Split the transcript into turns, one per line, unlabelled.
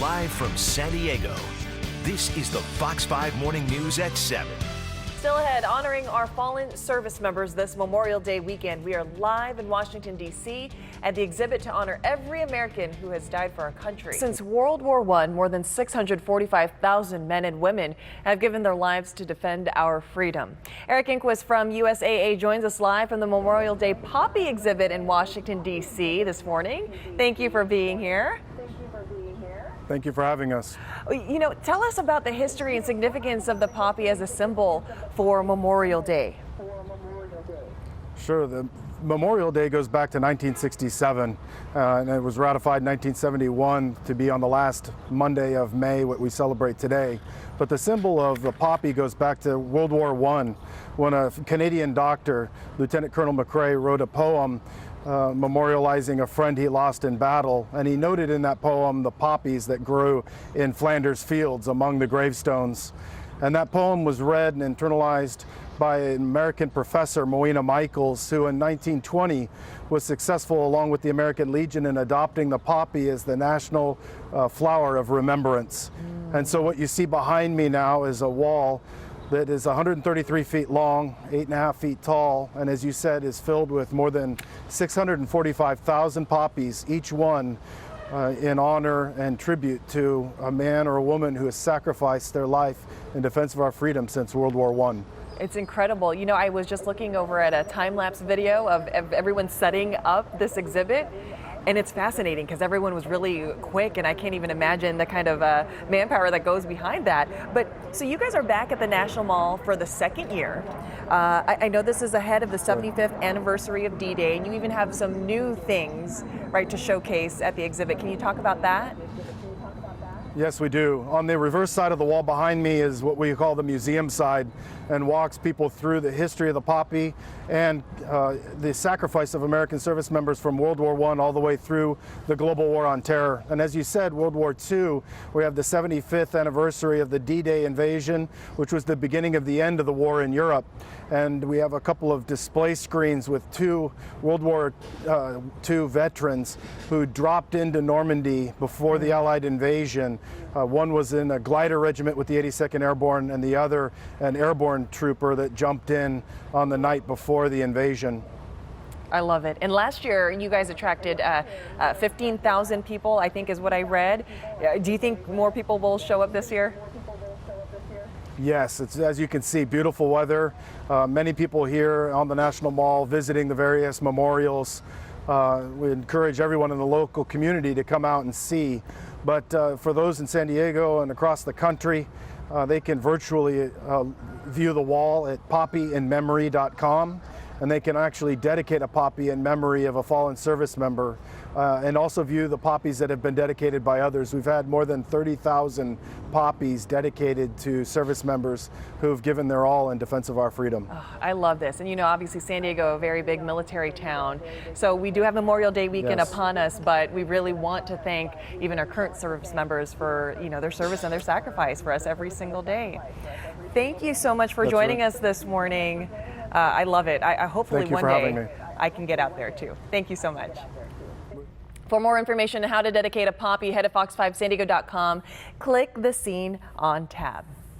Live from San Diego, this is the Fox 5 Morning News at 7.
Still ahead, honoring our fallen service members this Memorial Day weekend. We are live in Washington, D.C. at the exhibit to honor every American who has died for our country. Since World War I, more than 645,000 men and women have given their lives to defend our freedom. Eric Inquist from USAA joins us live from the Memorial Day Poppy exhibit in Washington, D.C. this morning. Thank you for being here.
Thank you for having us.
You know, tell us about the history and significance of the poppy as a symbol for Memorial Day.
Sure. The Memorial Day goes back to 1967, and it was ratified in 1971 to be on the last Monday of May, what we celebrate today. But the symbol of the poppy goes back to World War I, when a Canadian doctor, Lieutenant Colonel McRae, wrote a poem memorializing a friend he lost in battle, and he noted in that poem the poppies that grew in Flanders fields among the gravestones. And that poem was read and internalized by an American professor, Moena Michaels, who in 1920 was successful along with the American Legion in adopting the poppy as the national flower of remembrance. And so what you see behind me now is a wall that is 133 feet long, 8.5 feet tall, and as you said, is filled with more than 645,000 poppies, each one in honor and tribute to a man or a woman who has sacrificed their life in defense of our freedom since World War I.
It's incredible. You know, I was just looking over at a time-lapse video of everyone setting up this exhibit. And it's fascinating because everyone was really quick, and I can't even imagine the kind of manpower that goes behind that. But so you guys are back at the National Mall for the second year. I know this is ahead of the 75th anniversary of D-Day, and you even have some new things, right, to showcase at the exhibit. Can you talk about that?
Yes, we do. On the reverse side of the wall behind me is what we call the museum side, and walks people through the history of the poppy and the sacrifice of American service members from World War I all the way through the global war on terror. And as you said, World War II, we have the 75th anniversary of the D-Day invasion, which was the beginning of the end of the war in Europe. And we have a couple of display screens with two World War II veterans who dropped into Normandy before the Allied invasion. One was in a glider regiment with the 82nd Airborne, and the other an airborne trooper that jumped in on the night before the invasion.
I love it. And last year, you guys attracted 15,000 people, I think is what I read. Do you think more people will show up this year?
Yes, it's, as you can see, beautiful weather. Many people here on the National Mall visiting the various memorials. We encourage everyone in the local community to come out and see. But for those in San Diego and across the country, they can virtually view the wall at poppyinmemory.com, and they can actually dedicate a poppy in memory of a fallen service member, and also view the poppies that have been dedicated by others. We've had more than 30,000 poppies dedicated to service members who've given their all in defense of our freedom.
Oh, I love this. And you know, obviously San Diego, a very big military town. So we do have Memorial Day weekend upon us, but we really want to thank even our current service members for, you know, their service and their sacrifice for us every single day. Thank you so much for joining us this morning. I love it. I hopefully one day I can get out there too. Thank you so much. For more information on how to dedicate a poppy, head to fox5sandiego.com. Click the Scene on tab.